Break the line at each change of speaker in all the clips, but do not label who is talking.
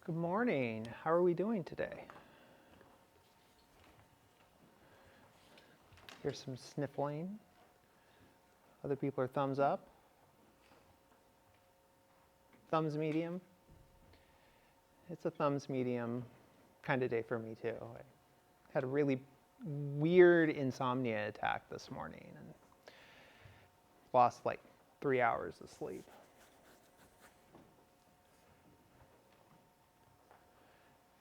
Good morning. How are we doing today? Here's some sniffling. Other people are thumbs up. Thumbs medium. It's a thumbs medium kind of day for me too. I had a really weird insomnia attack this morning and lost like 3 hours of sleep.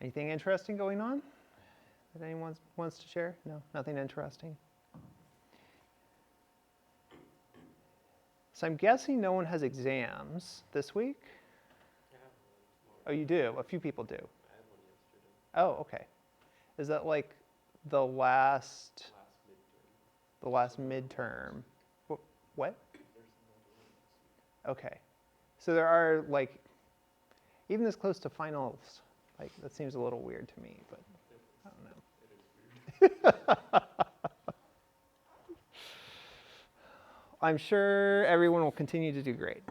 Anything interesting going on that anyone wants to share? No, nothing interesting. So I'm guessing no one has exams this week? Oh, you do? A few people do.
I had one yesterday.
Oh, okay. Is that like the last midterm? What? Okay. So there are like, even this close to finals, like that seems a little weird to me, but I don't know. I'm sure everyone will continue to do great.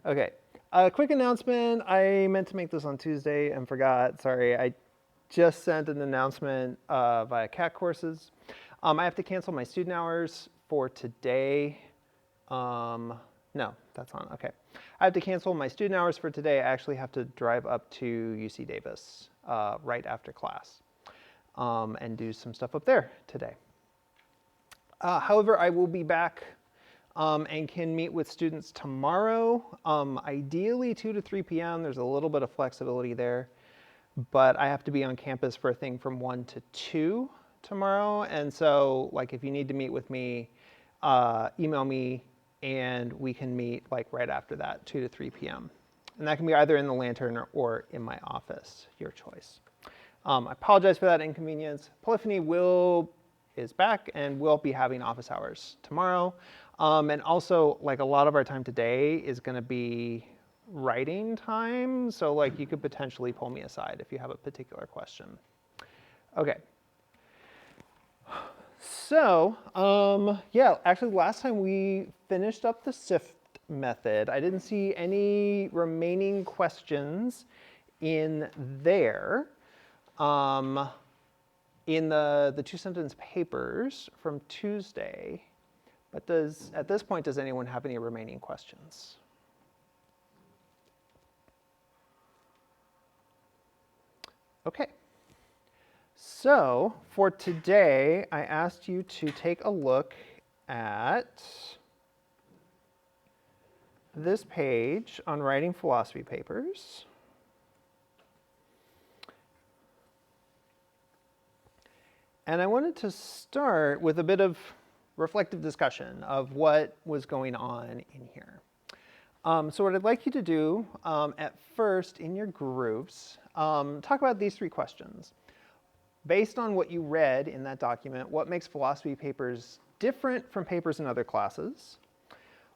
Okay. A quick announcement. I meant to make this on Tuesday and forgot. Sorry. I just sent an announcement via CAT courses. I have to cancel my student hours for today. No, that's on. Okay. I have to cancel my student hours for today. I actually have to drive up to UC Davis right after class and do some stuff up there today. However, I will be back and can meet with students tomorrow, ideally 2 to 3 p.m. There's a little bit of flexibility there, but I have to be on campus for a thing from 1 to 2 tomorrow. And so like if you need to meet with me, email me and we can meet like right after that, 2 to 3 p.m. And that can be either in the Lantern or in my office, your choice. I apologize for that inconvenience. Polyphony is back and we'll be having office hours tomorrow. And also like a lot of our time today is gonna be writing time. So like you could potentially pull me aside if you have a particular question. Okay. So yeah, actually last time we finished up the SIFT method. I didn't see any remaining questions in there. In the 2-sentence papers from Tuesday, but at this point, does anyone have any remaining questions? Okay. So for today, I asked you to take a look at this page on writing philosophy papers. And I wanted to start with a bit of reflective discussion of what was going on in here. So what I'd like you to do at first in your groups, talk about these 3 questions. Based on what you read in that document, what makes philosophy papers different from papers in other classes?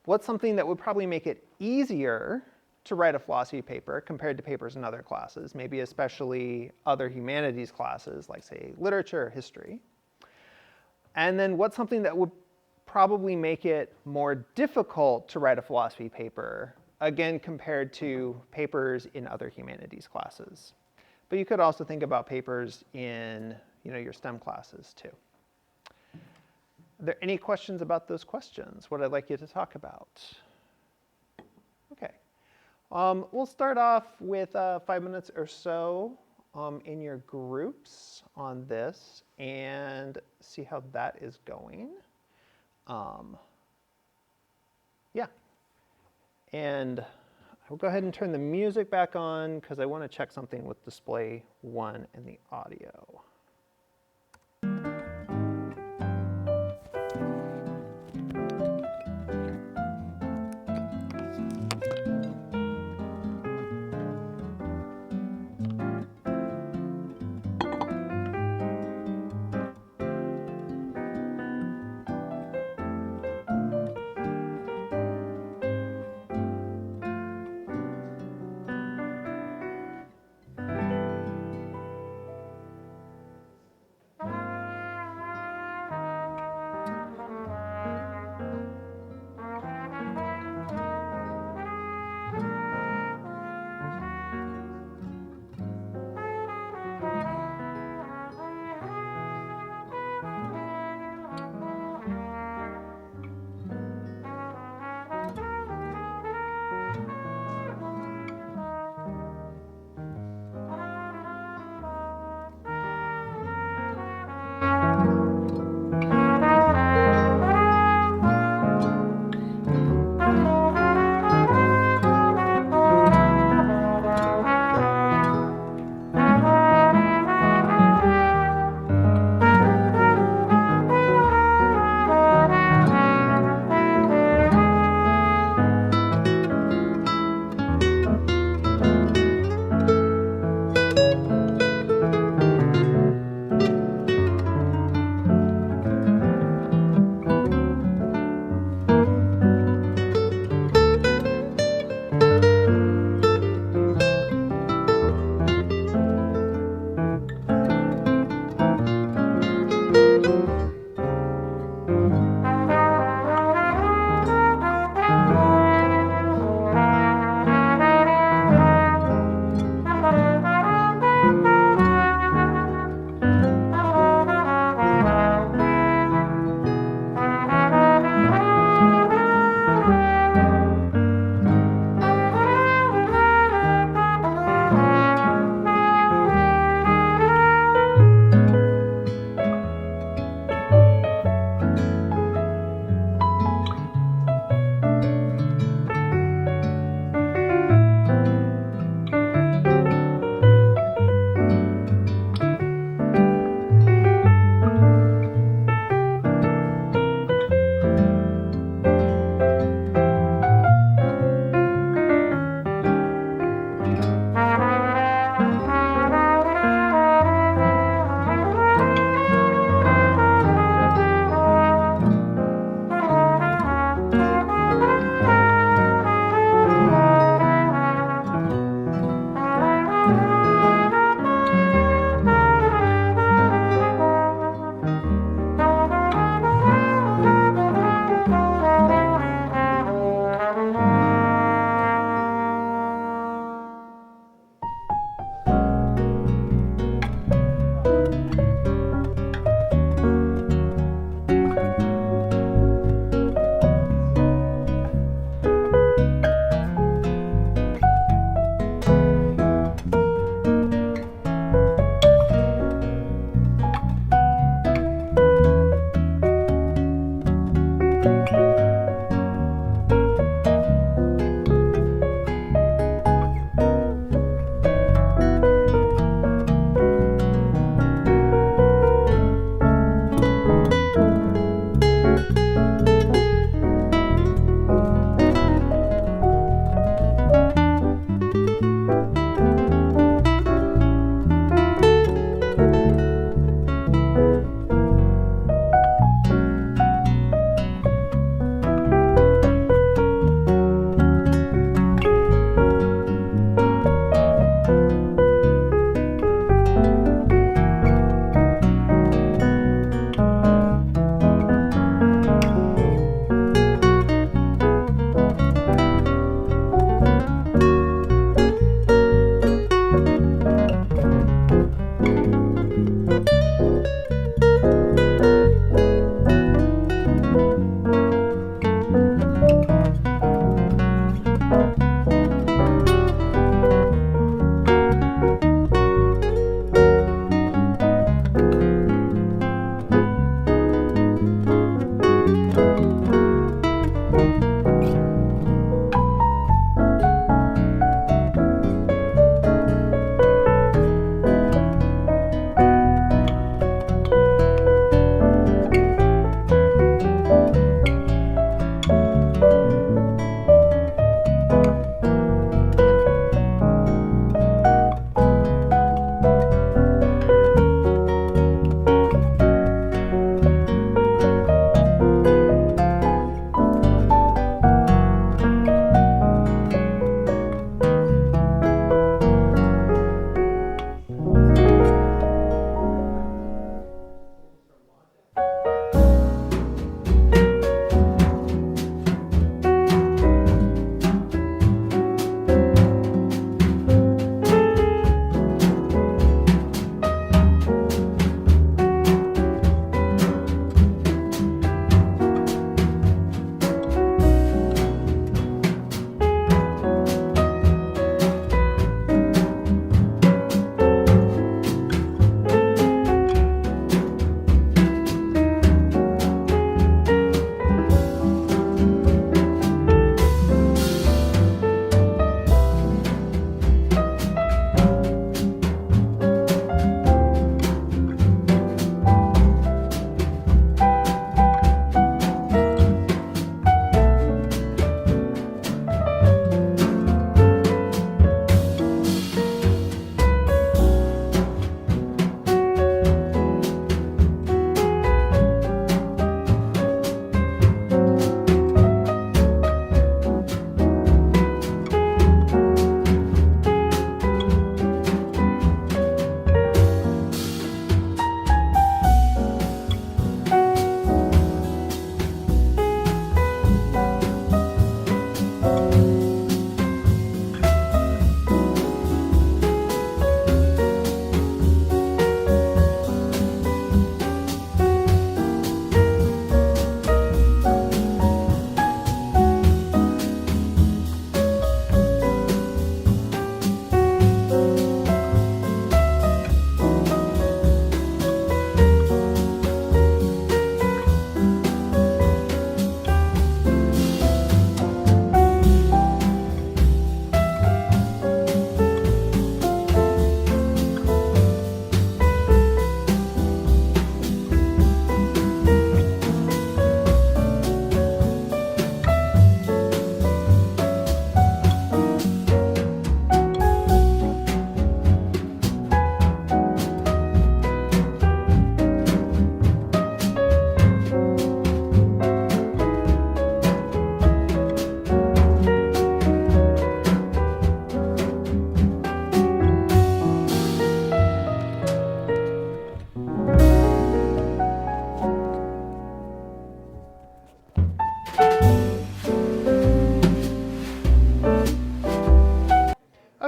What's something that would probably make it easier to write a philosophy paper compared to papers in other classes, maybe especially other humanities classes like say literature or history? And then what's something that would probably make it more difficult to write a philosophy paper, again compared to papers in other humanities classes? But you could also think about papers in your STEM classes too. Are there any questions about those questions? What I'd like you to talk about? Okay. We'll start off with 5 minutes or so in your groups on this and see how that is going. Yeah. And I'll go ahead and turn the music back on because I want to check something with display 1 and the audio.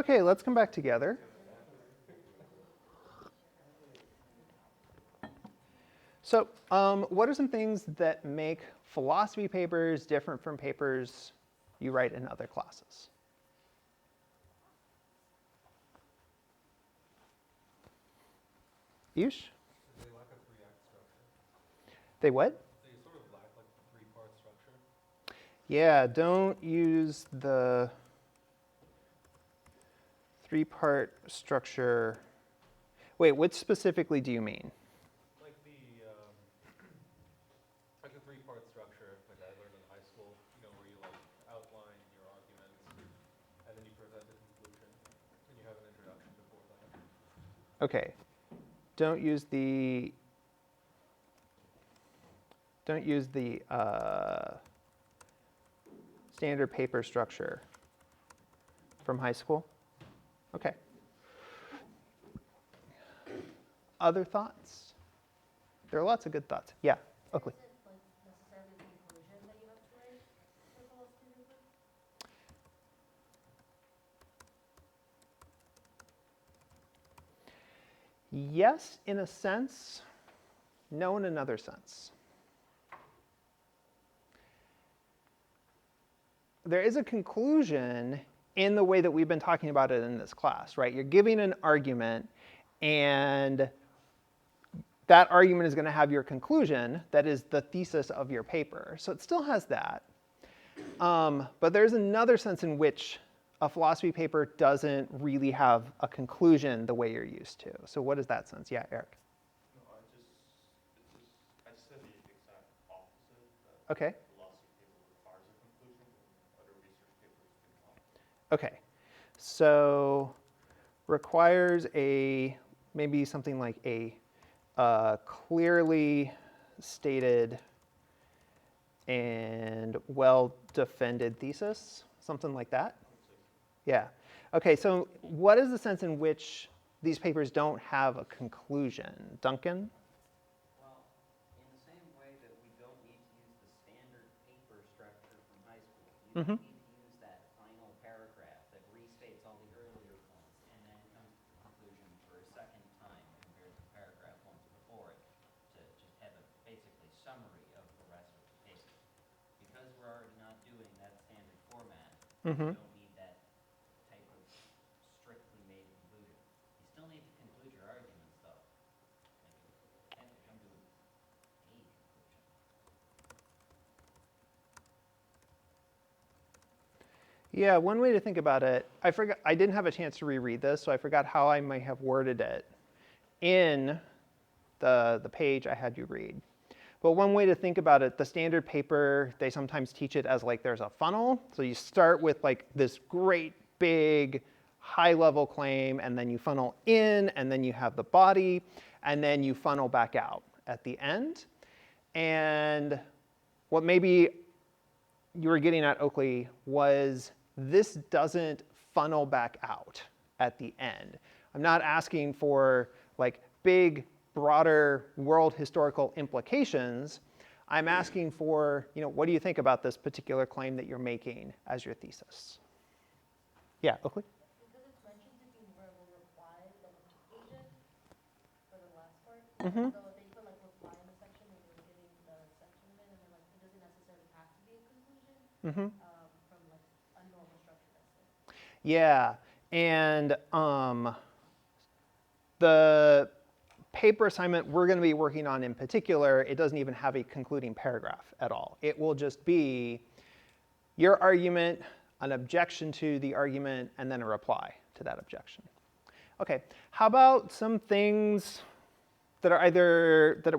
Okay, let's come back together. So what are some things that make philosophy papers different from papers you write in other classes? Yush?
They lack a three-act structure.
They what?
They sort of lack like three-part structure.
Yeah, don't use the three-part structure. Wait, what specifically do you mean?
Like like a three-part structure, like I learned in high school. Where you like outline your arguments, and then you present a conclusion, and you have an introduction before that.
Okay, don't use the standard paper structure from high school. Okay. Other thoughts? There are lots of good thoughts. Yeah, Oakley.
Is it like necessarily a conclusion that you have to write for philosophy paper?
Yes, in a sense. No, in another sense. There is a conclusion in the way that we've been talking about it in this class, right? You're giving an argument, and that argument is going to have your conclusion, that is the thesis of your paper. So it still has that. But there's another sense in which a philosophy paper doesn't really have a conclusion the way you're used to. So what is that sense? Yeah, Eric.
No, I just said the exact opposite.
Okay.
Philosophy paper requires a conclusion, and other research papers do not.
Okay. So requires maybe something like a clearly stated and well-defended thesis, something like that. Yeah. Okay, so what is the sense in which these papers don't have a conclusion? Duncan?
Well, in the same way that we don't need to use the standard paper structure from high school, you don't need to use that final paragraph that restates all the earlier points and then comes to the conclusion for a second time compared to the paragraph once before it, to just have a basically summary of the rest of the paper. Because we're already not doing that standard format, we don't need that type of strictly made conclusion. You still need to conclude your arguments, though. Like, you have to come to a conclusion.
Yeah, one way to think about it, I didn't have a chance to reread this, so I forgot how I might have worded it in the page I had you read. But one way to think about it, the standard paper, they sometimes teach it as like there's a funnel. So you start with like this great big high level claim, and then you funnel in, and then you have the body, and then you funnel back out at the end. And what maybe you were getting at, Oakley, was this doesn't funnel back out at the end. I'm not asking for like big, broader world historical implications. I'm asking for, what do you think about this particular claim that you're making as your thesis? Yeah, Oakley?
Because it's mentioned to be verbal reply, like a conclusion for the last part.
Mm-hmm.
So they put like reply in the section when you're giving the section of it, and then like it doesn't necessarily have to be a conclusion from like a normal structure, let's say.
Yeah, and the paper assignment we're going to be working on in particular, it doesn't even have a concluding paragraph at all. It will just be your argument, an objection to the argument, and then a reply to that objection. Okay, how about some things that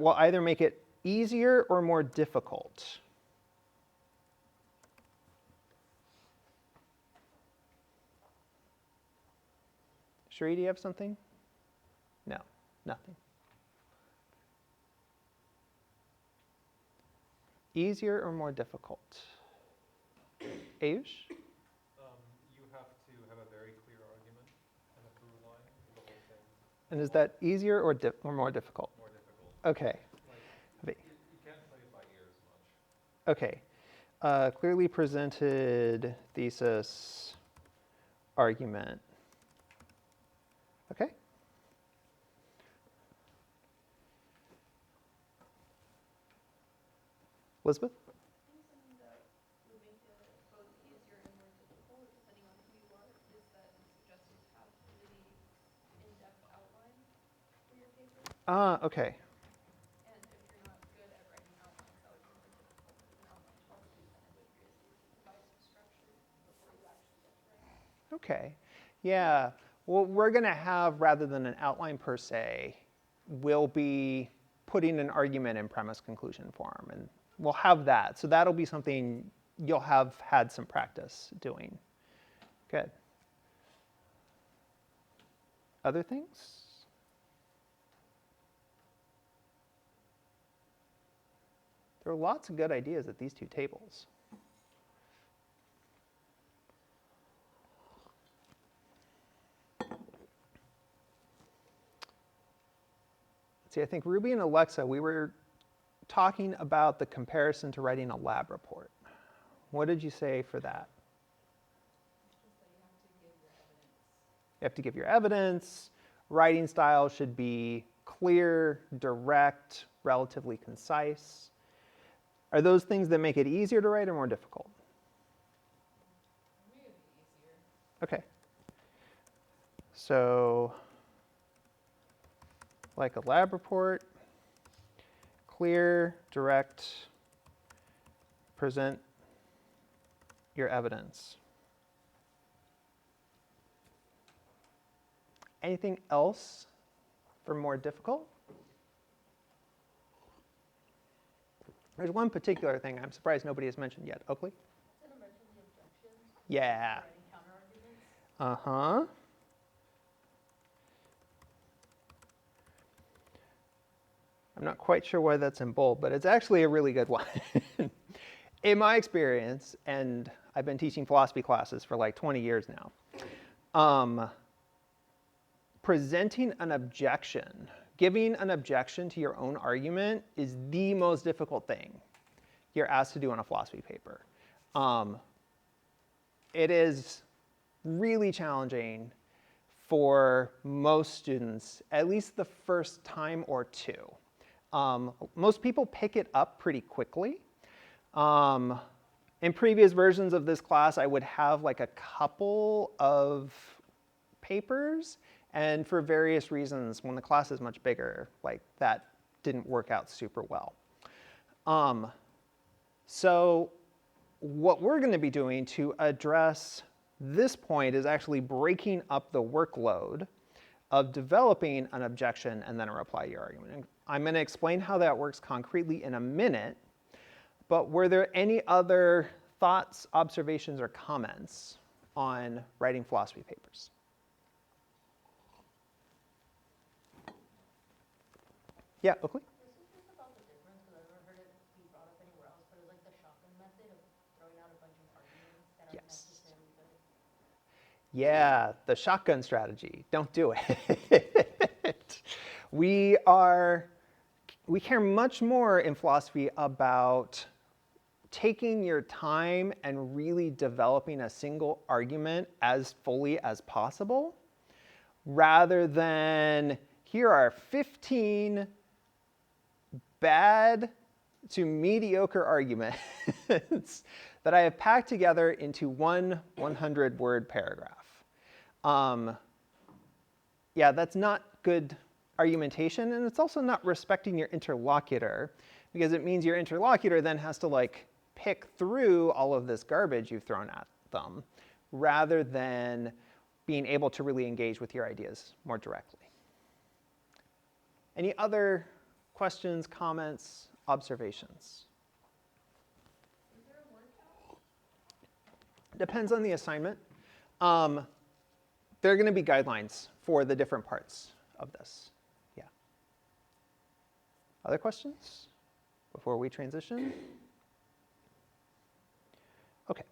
will either make it easier or more difficult? Sheree, do you have something? No, nothing. Easier or more difficult? Ayush?
You have to have a very clear argument and a through line for the whole thing.
And is that easier or more difficult?
More difficult.
Okay.
Like, you can't play it by ear as much.
Okay. Clearly presented thesis, argument. Okay. Elizabeth?
I think something that would make it both easier and more difficult, depending on who you are, is that you suggested have a really in-depth outline for your paper.
Okay.
And if you're not good at writing outlines, that would be more difficult because an outline helps you kind of with your provide some structure before you actually get to write.
Okay. Yeah. What we're going to have, rather than an outline per se, will be putting an argument in premise conclusion form. And we'll have that. So that'll be something you'll have had some practice doing. Good. Other things? There are lots of good ideas at these two tables. See, I think Ruby and Alexa, we were talking about the comparison to writing a lab report. What did you say for that? You have to give your evidence. Writing style should be clear, direct, relatively concise. Are those things that make it easier to write or more difficult?
Maybe easier.
Okay. So, like a lab report, clear, direct, present your evidence. Anything else for more difficult? There's one particular thing I'm surprised nobody has mentioned yet. Oakley?
Did I mention the objections?
Yeah.
Writing counter arguments?
Uh-huh. I'm not quite sure why that's in bold, but it's actually a really good one. In my experience, and I've been teaching philosophy classes for like 20 years now, presenting an objection, giving an objection to your own argument is the most difficult thing you're asked to do on a philosophy paper. It is really challenging for most students, at least the first time or two. Most people pick it up pretty quickly. In previous versions of this class, I would have like a couple of papers, and for various reasons, when the class is much bigger, like that didn't work out super well. So what we're going to be doing to address this point is actually breaking up the workload of developing an objection and then a reply to your argument. And I'm going to explain how that works concretely in a minute, but were there any other thoughts, observations, or comments on writing philosophy papers? Yeah, Oakley?
This is just about the difference, because I've never heard it be brought up anywhere else, but it's like the shotgun method of throwing out a bunch of arguments that aren't
Yes.
necessarily good.
Yeah, the shotgun strategy. Don't do it. We care much more in philosophy about taking your time and really developing a single argument as fully as possible, rather than here are 15 bad to mediocre arguments that I have packed together into one 100-word paragraph. Yeah, that's not good argumentation, and it's also not respecting your interlocutor, because it means your interlocutor then has to like pick through all of this garbage you've thrown at them, rather than being able to really engage with your ideas more directly. Any other questions, comments, observations?
Is there a word count?
Depends on the assignment. There are going to be guidelines for the different parts of this. Yeah. Other questions before we transition? Okay.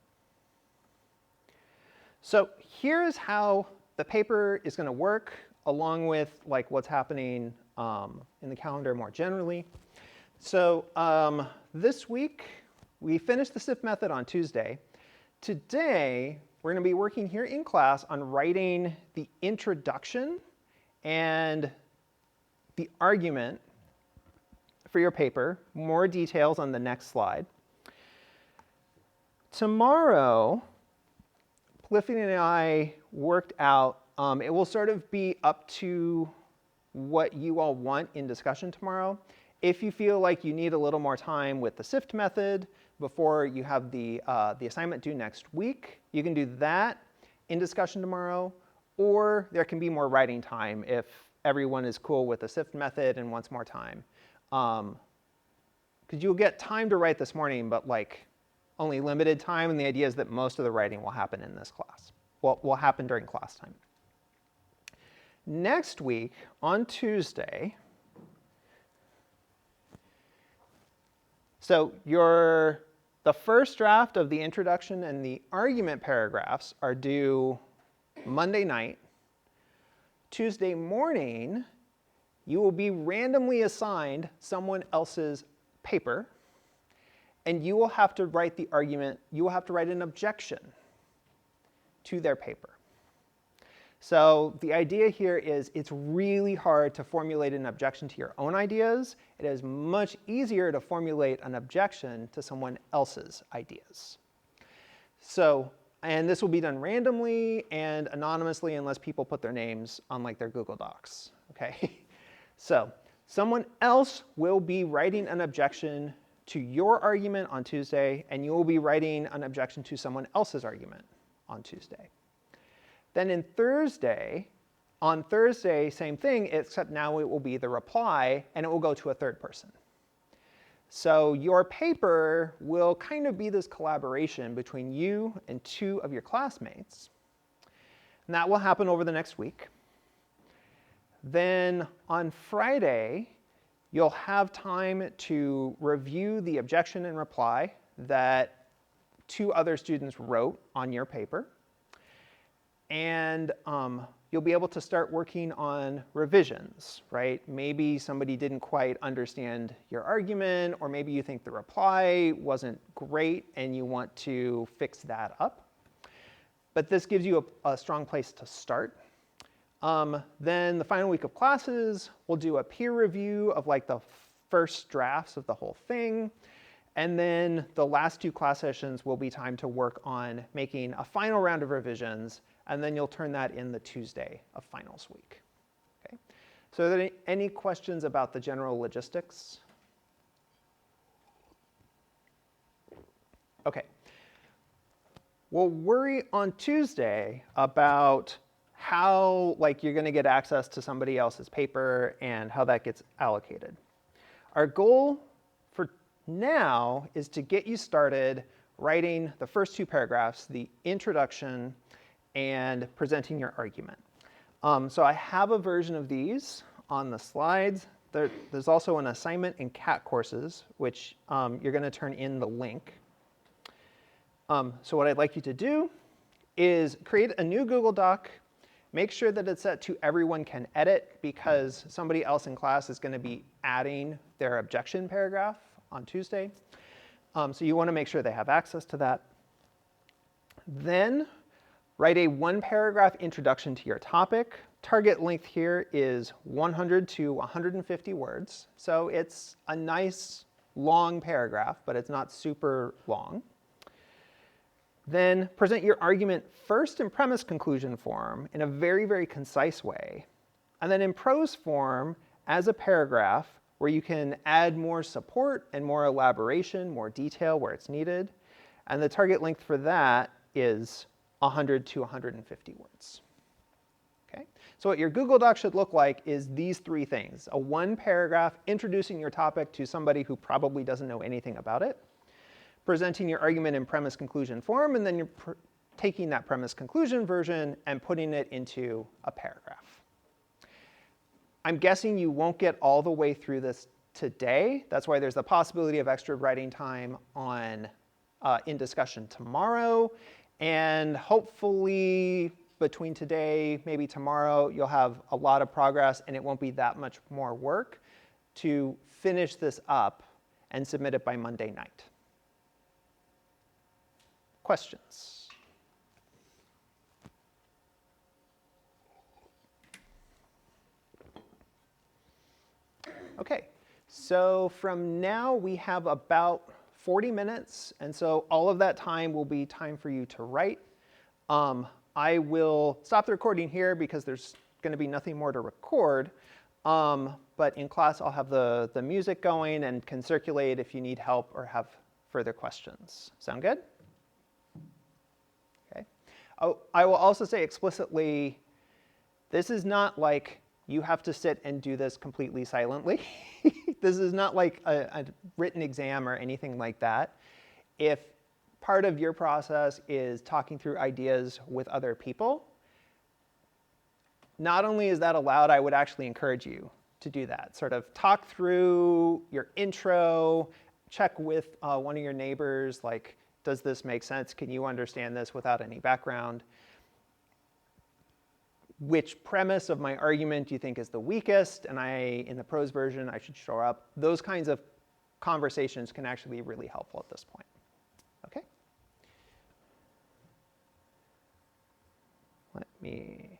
So here's how the paper is going to work, along with like what's happening in the calendar more generally. So this week, we finished the SIF method on Tuesday. Today, we're going to be working here in class on writing the introduction and the argument for your paper. More details on the next slide. Tomorrow, Polyphony and I worked out, it will sort of be up to what you all want in discussion tomorrow. If you feel like you need a little more time with the SIFT method before you have the assignment due next week, you can do that in discussion tomorrow, or there can be more writing time if everyone is cool with the SIFT method and wants more time. Because you'll get time to write this morning, but like only limited time, and the idea is that most of the writing will happen in this class. Well, will happen during class time. Next week, on Tuesday, so the first draft of the introduction and the argument paragraphs are due Monday night. Tuesday morning, you will be randomly assigned someone else's paper, and you will have to write the argument, you will have to write an objection to their paper. So the idea here is it's really hard to formulate an objection to your own ideas. It is much easier to formulate an objection to someone else's ideas. So, and this will be done randomly and anonymously unless people put their names on like their Google Docs, okay? So someone else will be writing an objection to your argument on Tuesday, and you will be writing an objection to someone else's argument on Tuesday. Then on Thursday, same thing, except now it will be the reply, and it will go to a third person. So your paper will kind of be this collaboration between you and two of your classmates. And that will happen over the next week. Then on Friday, you'll have time to review the objection and reply that two other students wrote on your paper. And you'll be able to start working on revisions, right? Maybe somebody didn't quite understand your argument, or maybe you think the reply wasn't great and you want to fix that up. But this gives you a strong place to start. Then the final week of classes, we'll do a peer review of like the first drafts of the whole thing. And then the last two class sessions will be time to work on making a final round of revisions, and then you'll turn that in the Tuesday of finals week. Okay? So are there any questions about the general logistics? Okay. We'll worry on Tuesday about how you're going to get access to somebody else's paper and how that gets allocated. Our goal for now is to get you started writing the first two paragraphs, the introduction and presenting your argument. So I have a version of these on the slides. There's also an assignment in CAT courses, which you're going to turn in the link. So what I'd like you to do is create a new Google Doc. Make sure that it's set to everyone can edit, because somebody else in class is going to be adding their objection paragraph on Tuesday. So you want to make sure they have access to that. Then write a one-paragraph introduction to your topic. Target length here is 100 to 150 words. So it's a nice long paragraph, but it's not super long. Then present your argument first in premise conclusion form in a very, very concise way. And then in prose form as a paragraph where you can add more support and more elaboration, more detail where it's needed. And the target length for that is 100 to 150 words. Okay? So what your Google Doc should look like is these three things. A one paragraph introducing your topic to somebody who probably doesn't know anything about it. Presenting your argument in premise conclusion form, and then you're taking that premise conclusion version and putting it into a paragraph. I'm guessing you won't get all the way through this today. That's why there's the possibility of extra writing time on in discussion tomorrow. And hopefully between today, maybe tomorrow, you'll have a lot of progress and it won't be that much more work to finish this up and submit it by Monday night. Questions? Okay, so from now we have about 40 minutes, and so all of that time will be time for you to write. I will stop the recording here because there's going to be nothing more to record. But in class, I'll have the music going and can circulate if you need help or have further questions. Sound good? Okay. Oh, I will also say explicitly, this is not like you have to sit and do this completely silently. This is not like a written exam or anything like that. If part of your process is talking through ideas with other people, not only is that allowed, I would actually encourage you to do that. Sort of talk through your intro, check with one of your neighbors, like, does this make sense? Can you understand this without any background? Which premise of my argument do you think is the weakest? And in the prose version, I should shore up. Those kinds of conversations can actually be really helpful at this point. Okay? Let me